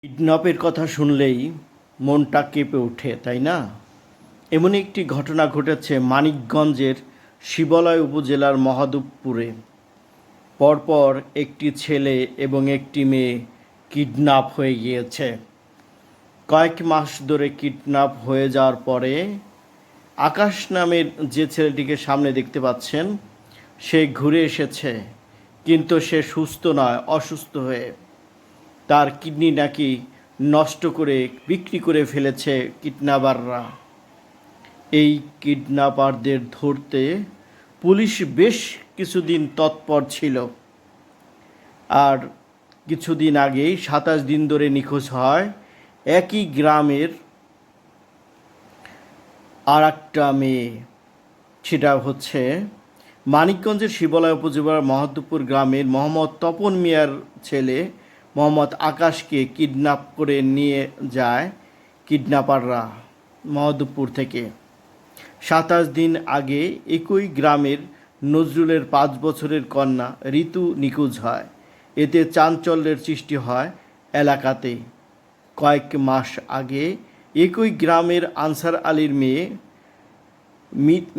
কিডন্যাপের কথা শুনলেই মনটা কেঁপে ওঠে, তাই না? এমন একটি ঘটনা ঘটেছে মানিকগঞ্জের শিবালয় উপজেলার মহাদেবপুরে। পরপর একটি ছেলে এবং একটি মেয়ে কিডন্যাপ হয়ে গিয়েছে। কয়েক মাস ধরে কিডন্যাপ হয়ে যাওয়ার পরে আকাশ নামের যে ছেলেটিকে সামনে দেখতে পাচ্ছেন, সে ঘুরে এসেছে, কিন্তু সে সুস্থ নয়, অসুস্থ হয়ে। তার কিডনি নাকি নষ্ট করে বিক্রি করে ফেলেছে কিডন্যাপাররা। এই কিডন্যাপারদের ধরতে পুলিশ বেশ কিছুদিন তৎপর ছিল। আর কিছুদিন আগেই ২৭ দিন ধরে নিখোঁজ হয় একই গ্রামের আর একটা মেয়ে। সেটা হচ্ছে মানিকগঞ্জের শিবালয় উপজেলার মহাদেবপুর গ্রামের মোহাম্মদ তপন মিয়ার ছেলে মোহাম্মদ আকাশকে কিডন্যাপ করে নিয়ে যায় কিডন্যাপাররা মহাদেবপুর থেকে। ২৭ দিন আগে একই গ্রামের নজরুলের ৫ বছরের কন্যা ঋতু নিখোঁজ হয়। এতে চাঞ্চল্যের সৃষ্টি হয় এলাকাতে। কয়েক মাস আগে একই গ্রামের আনসার আলীর মেয়ে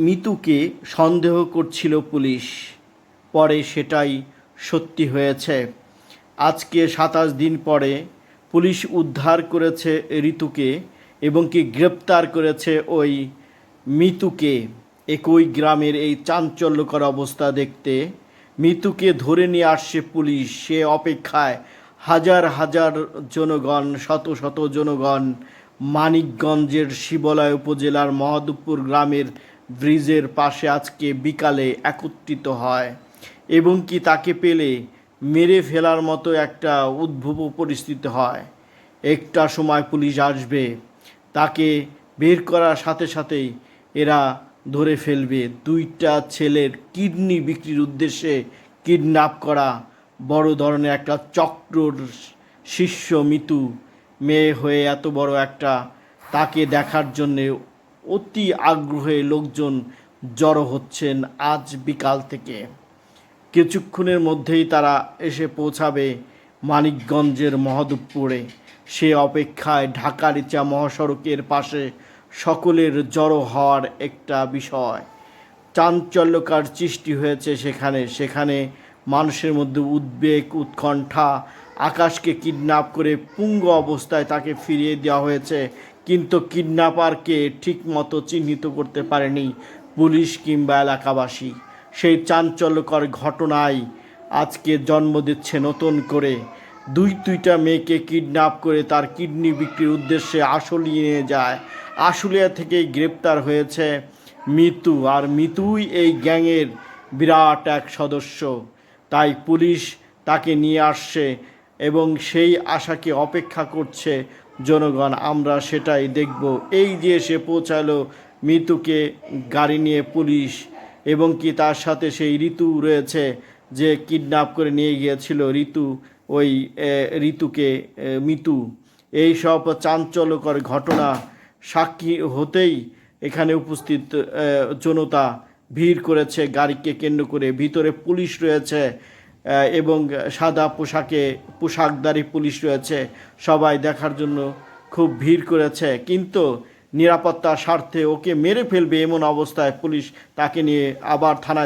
মিতুকে সন্দেহ করছিল পুলিশ, পরে সেটাই সত্যি হয়েছে। আজকে ২৭ দিন পরে পুলিশ উদ্ধার করেছে ঋতুকে এবং কি গ্রেপ্তার করেছে ওই মিতুকে। একই গ্রামের এই চাঞ্চল্যকর অবস্থা দেখতে মিতুকে ধরে নিয়ে আসছে পুলিশ। সে অপেক্ষায় হাজার হাজার জনগণ, শত শত জনগণ মানিকগঞ্জের শিবালয় উপজেলার মহাদেবপুর গ্রামের ব্রিজের পাশে আজকে বিকালে একত্রিত হয় এবং কি তাকে পেলে মেরে ফেলার মতো একটা উদ্ভব পরিস্থিতি হয়। একটা সময় পুলিশ আসবে, তাকে বের করার সাথে সাথেই এরা ধরে ফেলবে। দুইটা ছেলের কিডনি বিক্রির উদ্দেশ্যে কিডন্যাপ করা বড় ধরনের একটা চক্রর শিষ্য মিতু মেয়ে হয়ে এত বড় একটা, তাকে দেখার জন্যে অতি আগ্রহে লোকজন জড়ো হচ্ছেন আজ বিকাল থেকে। কিছুক্ষণের মধ্যেই তারা এসে পৌঁছাবে মানিকগঞ্জের মহাদেবপুরে। সে অপেক্ষায় ঢাকার ইচা মহাসড়কের পাশে সকলের জড়ো হওয়ার একটা বিষয়। চাঞ্চল্যকার সৃষ্টি হয়েছে সেখানে মানুষের মধ্যে উদ্বেগ, উৎকণ্ঠা। আকাশকে কিডন্যাপ করে পুঙ্গ অবস্থায় তাকে ফিরিয়ে দেওয়া হয়েছে, কিন্তু কিডন্যাপারকে ঠিকমতো চিহ্নিত করতে পারেনি পুলিশ কিংবা এলাকাবাসী। সেই চাঞ্চল্যকর ঘটনায় আজকে জন্ম দিচ্ছে নতুন করে। দুইটা মেয়েকে কিডন্যাপ করে তার কিডনি বিক্রির উদ্দেশ্যে আশুলিয়া নিয়ে যায়। আশুলিয়া থেকেই গ্রেপ্তার হয়েছে মিতু, আর মিতুই এই গ্যাংয়ের বিরাট এক সদস্য। তাই পুলিশ তাকে নিয়ে আসছে এবং সেই আশাকে অপেক্ষা করছে জনগণ। আমরা সেটাই দেখব। এই যে এসে পৌঁছালো মিতুকে গাড়ি নিয়ে পুলিশ, এবং কি তার সাথে সেই ঋতু রয়েছে যে কিডন্যাপ করে নিয়ে গিয়েছিল ঋতুকে মিতু। এই সব চাঞ্চল্যকর ঘটনা সাক্ষী হতেই এখানে উপস্থিত জনতা ভিড় করেছে গাড়িকে কেন্দ্র করে। ভিতরে পুলিশ রয়েছে এবং সাদা পোশাকধারী পুলিশ রয়েছে। সবাই দেখার জন্য খুব ভিড় করেছে, কিন্তু নিরাপত্তার স্বার্থে ওকে মেরে ফেলবে এমন অবস্থায় পুলিশ তাকে নিয়ে আবার থানায়